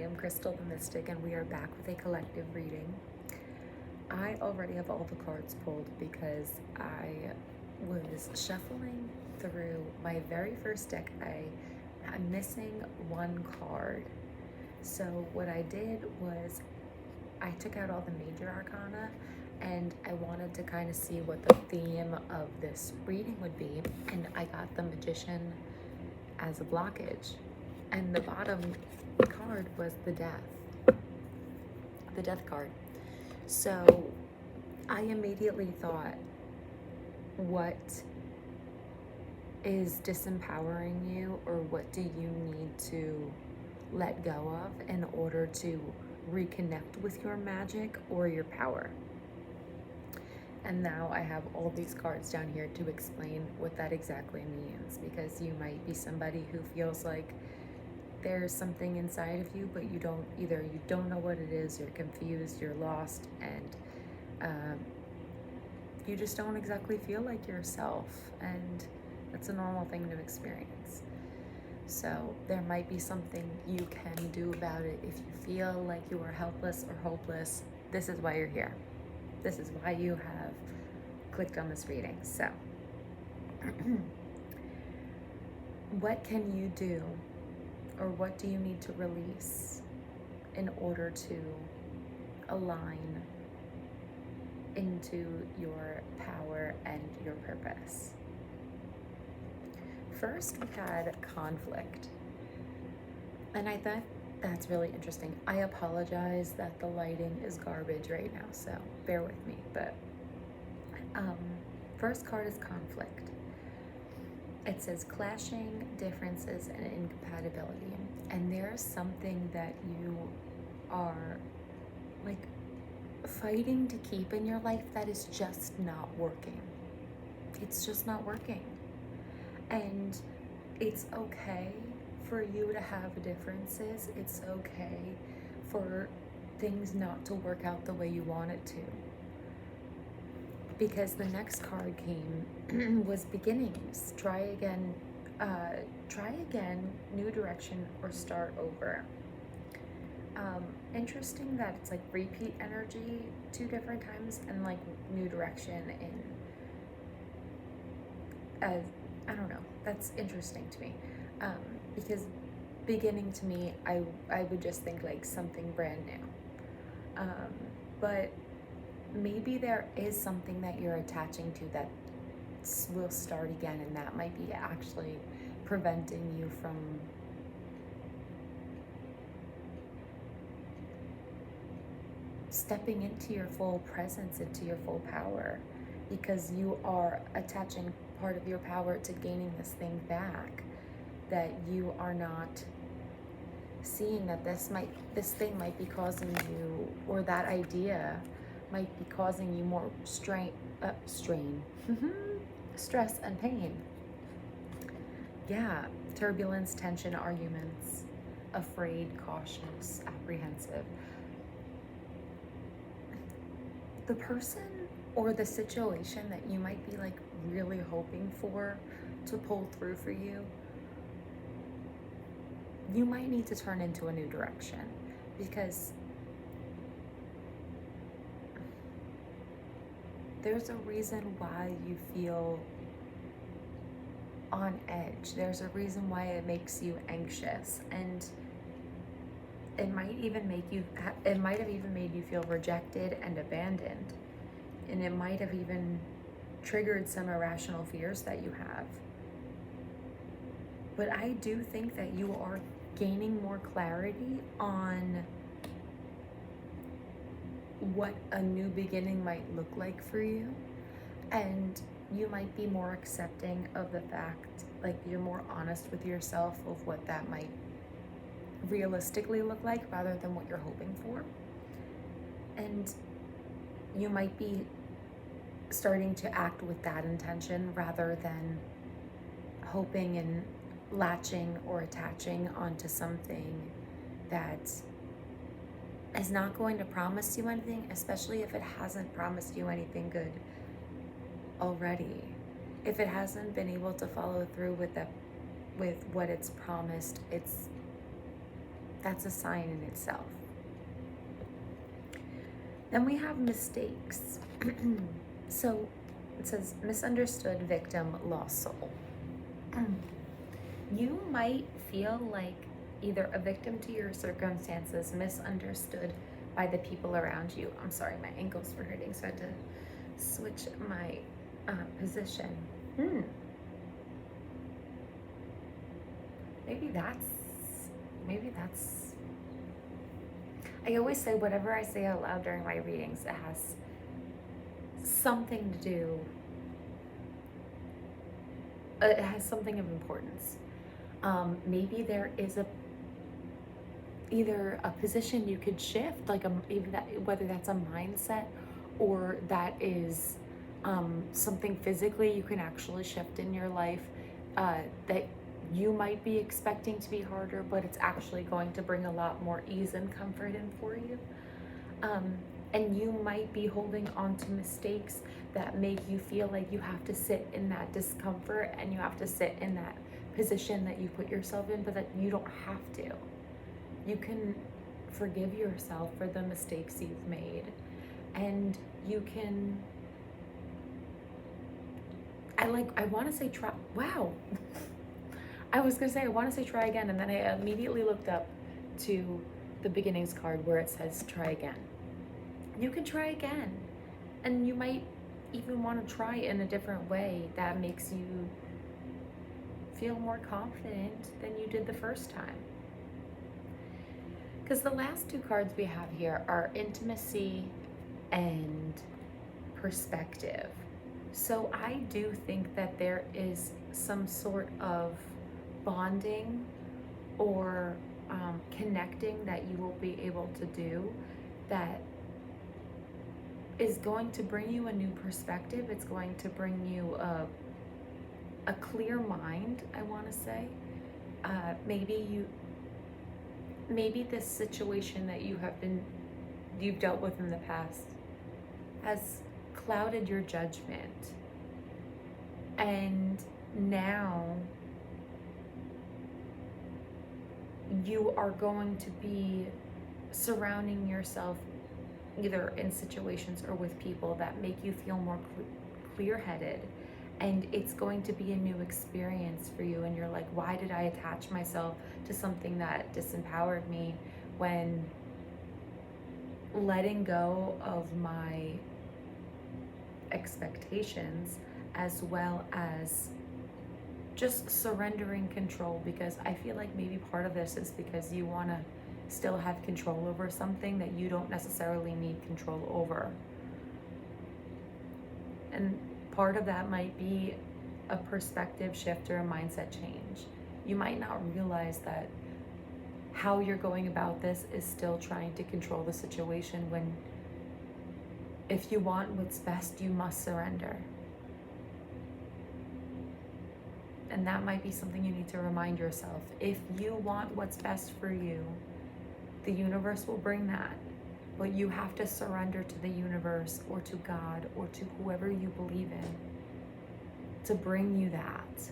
am Krystal the Mystic, and we are back with a collective reading. I already have all the cards pulled because I was shuffling through my very first deck. I'm missing one card. So what I did was I took out all the major arcana, and I wanted to kind of see what the theme of this reading would be, and I got the Magician as a blockage, and the bottom card was the death card. So I immediately thought, what is disempowering you, or what do you need to let go of in order to reconnect with your magic or your power? And now I have all these cards down here to explain what that exactly means, because you might be somebody who feels like there's something inside of you, but you don't know what it is, you're confused, you're lost, and you just don't exactly feel like yourself, and that's a normal thing to experience. So there might be something you can do about it. If you feel like you are helpless or hopeless, this is why you're here. This is why you have clicked on this reading. So what can you do, or what do you need to release in order to align into your power and your purpose? First, we had conflict, and I thought that's really interesting. I apologize that the lighting is garbage right now, so bear with me. But first card is conflict. It says clashing, differences, and incompatibility. And there's something that you are like fighting to keep in your life that is just not working. It's just not working. And it's okay for you to have differences. It's okay for things not to work out the way you want it to. Because the next card came was beginnings. Try again, new direction, or start over. Interesting that it's like repeat energy 2 different times, and like new direction in I don't know, that's interesting to me, because beginning to me, I would just think like something brand new, but maybe there is something that you're attaching to that will start again, and that might be actually preventing you from stepping into your full presence, into your full power, because you are attaching part of your power to gaining this thing back, that you are not seeing that this thing might be causing you, or that idea might be causing you more strain, stress and pain. Yeah, turbulence, tension, arguments, afraid, cautious, apprehensive. The person or the situation that you might be like really hoping for to pull through for you, you might need to turn into a new direction, because there's a reason why you feel on edge. There's a reason why it makes you anxious, and it might have even made you feel rejected and abandoned, and it might have even triggered some irrational fears that you have. But I do think that you are gaining more clarity on what a new beginning might look like for you, and you might be more accepting of the fact, like you're more honest with yourself of what that might realistically look like, rather than what you're hoping for. And you might be starting to act with that intention, rather than hoping and latching or attaching onto something that is not going to promise you anything, especially if it hasn't promised you anything good already. If it hasn't been able to follow through with what it's promised, That's a sign in itself. Then we have mistakes. So it says misunderstood, victim, lost soul. You might feel like either a victim to your circumstances, misunderstood by the people around you. I'm sorry, my ankles were hurting, so I had to switch my position. Maybe that's, I always say whatever I say out loud during my readings, it has something to do, it has something of importance. Maybe there is either a position you could shift, like even that, whether that's a mindset or that is something physically you can actually shift in your life, that you might be expecting to be harder, but it's actually going to bring a lot more ease and comfort in for you. And you might be holding on to mistakes that make you feel like you have to sit in that discomfort and you have to sit in that position that you put yourself in, but that you don't have to. You can forgive yourself for the mistakes you've made, and you can, I want to say try, wow. I was going to say, I want to say try again, and then I immediately looked up to the beginnings card where it says try again. You can try again, and you might even want to try in a different way that makes you feel more confident than you did the first time. Because the last two cards we have here are intimacy and perspective. So I do think that there is some sort of bonding or connecting that you will be able to do that is going to bring you a new perspective. It's going to bring you a clear mind, I want to say. Maybe this situation that you've dealt with in the past has clouded your judgment, and now you are going to be surrounding yourself either in situations or with people that make you feel more clear-headed, and it's going to be a new experience for you, and you're like, why did I attach myself to something that disempowered me, when letting go of my expectations, as well as just surrendering control, because I feel like maybe part of this is because you want to still have control over something that you don't necessarily need control over. And part of that might be a perspective shift or a mindset change. You might not realize that how you're going about this is still trying to control the situation, when if you want what's best, you must surrender. And that might be something you need to remind yourself. If you want what's best for you, the universe will bring that. But you have to surrender to the universe or to God or to whoever you believe in to bring you that.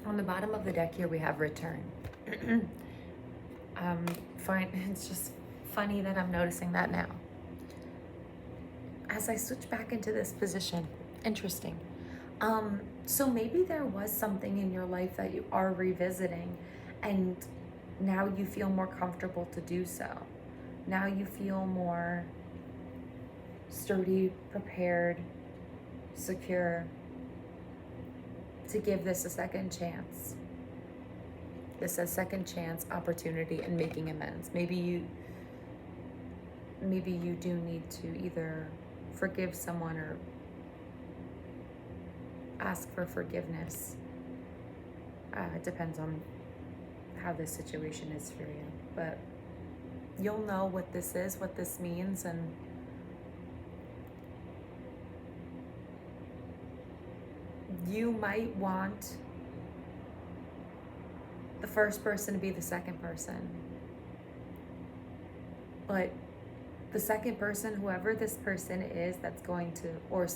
On the bottom of the deck here, we have return. Fine. It's just funny that I'm noticing that now. As I switch back into this position, interesting. So maybe there was something in your life that you are revisiting, and now you feel more comfortable to do so. Now you feel more sturdy, prepared, secure to give this a second chance. This a second chance opportunity in making amends. Maybe you do need to either forgive someone or ask for forgiveness. It depends on how this situation is for you, but you'll know what this is, what this means, and you might want the first person to be the second person, but the second person, whoever this person is that's going to, or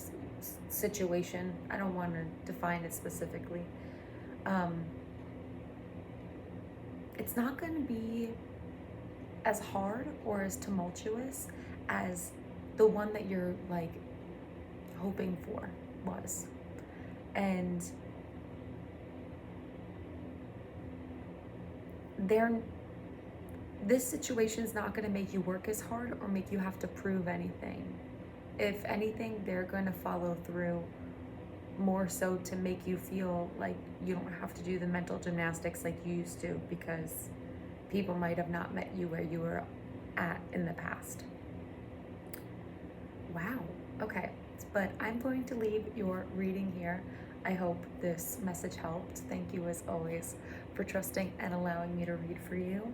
situation, I don't want to define it specifically, it's not going to be as hard or as tumultuous as the one that you're like hoping for was. And this situation is not going to make you work as hard or make you have to prove anything. If anything, they're going to follow through more so to make you feel like you don't have to do the mental gymnastics like you used to, because people might have not met you where you were at in the past. Wow. Okay. But I'm going to leave your reading here. I hope this message helped. Thank you as always for trusting and allowing me to read for you.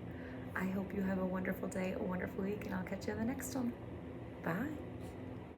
I hope you have a wonderful day, a wonderful week, and I'll catch you in the next one. Bye.